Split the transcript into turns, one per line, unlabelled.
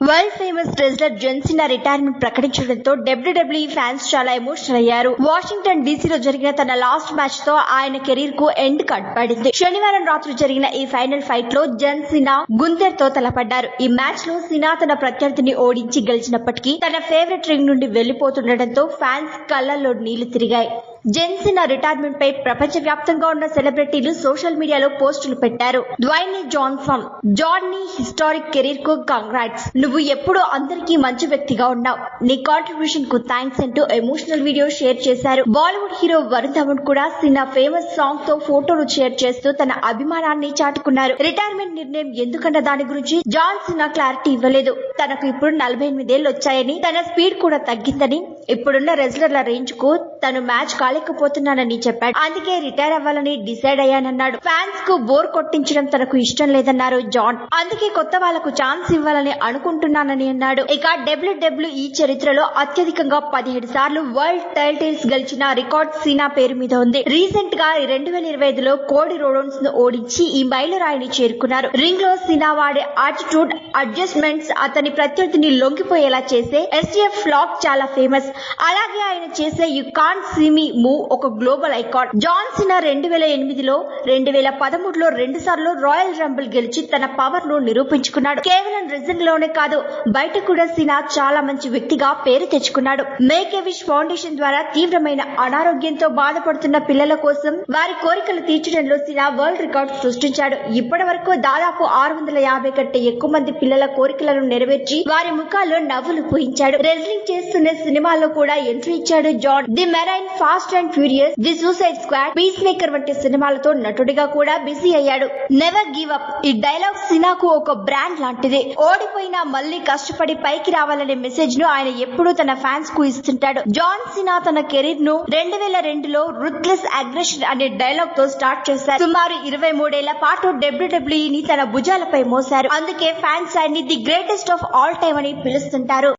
World famous wrestler John Cena retirement ప్రకటించడంతో WWE fans చాలా emotional అయ్యారు. వాషింగ్టన్ డీసీలో జరిగిన తన లాస్ట్ మ్యాచ్ తో ఆయన కెరీర్ కు ఎండ్ కట్ పడింది. శనివారం రాత్రి జరిగిన ఈ ఫైనల్ ఫైట్ లో జాన్ సీనా గుంతెర్ తో తలపడ్డారు. ఈ మ్యాచ్ లో సీనా తన ప్రత్యర్థిని ఓడించి గెలిచినప్పటికీ తన ఫేవరెట్ రింగ్ నుండి వెళ్లిపోతుండటంతో ఫ్యాన్స్ కళ్లలో నీళ్లు తిరిగాయి. జాన్ సీనా రిటైర్మెంట్ పై ప్రపంచ వ్యాప్తంగా ఉన్న సెలబ్రిటీలు సోషల్ మీడియాలో పోస్టులు పెట్టారు. డ్వైన్ జాన్సన్, జాన్ నీ హిస్టారిక్ కెరీర్ కు కంగ్రాట్స్. నువ్వు ఎప్పుడూ అందరికీ మంచి వ్యక్తిగా ఉన్నావు. నీ కాంట్రిబ్యూషన్ కు థ్యాంక్స్ అంటూ ఎమోషనల్ వీడియో షేర్ చేశారు. బాలీవుడ్ హీరో వరుణ్ ధవన్ కూడా సీనా ఫేమస్ సాంగ్ తో ఫోటోలు షేర్ చేస్తూ తన అభిమానాన్ని చాటుకున్నారు. రిటైర్మెంట్ నిర్ణయం ఎందుకన్న దాని గురించి జాన్ సీనా క్లారిటీ ఇవ్వలేదు. తనకు ఇప్పుడు 48 ఏళ్లు వచ్చాయని, తన స్పీడ్ కూడా తగ్గిందని, ఇప్పుడున్న రెజ్లర్ల రేంజ్ కు తను మ్యాచ్ కాలేకపోతున్నానని చెప్పాడు. అందుకే రిటైర్ అవ్వాలని డిసైడ్ అయ్యానన్నాడు. ఫ్యాన్స్ కు బోర్ కొట్టించడం తనకు ఇష్టం లేదన్నారు జాన్. అందుకే కొత్త వాళ్లకు ఛాన్స్ ఇవ్వాలని అనుకుంటున్నానని అన్నాడు. ఇక డబ్ల్యూడబ్ల్యూఈ చరిత్రలో అత్యధికంగా 17 సార్లు వరల్డ్ టైటిల్స్ గెలిచిన రికార్డ్ సీనా పేరు మీద ఉంది. రీసెంట్ గా 2025లో కోడి రోడోన్స్ ను ఓడించి ఈ మైలురాయిని చేరుకున్నారు. రింగ్ లో సీనా వాడే ఆటిట్యూడ్, అడ్జస్ట్మెంట్స్, అతని ప్రత్యర్థిని లొంగిపోయేలా చేసే ఎస్టీఎఫ్ ఫ్లాక్ చాలా ఫేమస్. అలాగే ఆయన చేసే you can't see me move ఒక గ్లోబల్ ఐకాన్. జాన్ సీనా 2008లో 2013లో 2 సార్లు రాయల్ రంబుల్ గెలిచి తన పవర్ ను నిరూపించుకున్నాడు. కేవలం రిజన్ లోనే కాదు, బయట కూడా సీనా చాలా మంచి వ్యక్తిగా పేరు తెచ్చుకున్నాడు. మేక్ ఎ విష్ ఫౌండేషన్ ద్వారా తీవ్రమైన అనారోగ్యంతో బాధపడుతున్న పిల్లల కోసం వారి కోరికలు తీర్చడంలో సీనా వరల్డ్ రికార్డ్ సృష్టించాడు. ఇప్పటి వరకు దాదాపు 650 కంటే ఎక్కువ మంది పిల్లల కోరికలను నెరవేర్చి వారి ముఖాల్లో నవ్వులు పూయించాడు. రెజ్లింగ్ చేస్తున్న సినిమాల్లో కూడా ఎంట్రీ ఇచ్చాడు John. The Marine, Fast and Furious, the Suicide Squad, Peacemaker వంటి సినిమాలతో నటుడిగా కూడా బిజీ అయ్యాడు. నెవర్ గివ్ అప్ ఈ డైలాగ్ సీనాకు ఒక బ్రాండ్ లాంటిది. ఓడిపోయినా మళ్లీ కష్టపడి పైకి రావాలనే మెసేజ్ ను ఆయన ఎప్పుడూ తన ఫ్యాన్స్ కు ఇస్తుంటాడు. జాన్ సీనా తన కెరీర్ ను 2002లో రుత్లెస్ అగ్రెషన్ అనే డైలాగ్ తో స్టార్ట్ చేశారు. సుమారు 23 ఏళ్ల పాటు డబ్ల్యూడబ్ల్యూఈని తన భుజాలపై మోశారు. అందుకే ఫ్యాన్స్ ఆయన్ని the greatest of all time అని పిలుస్తుంటారు.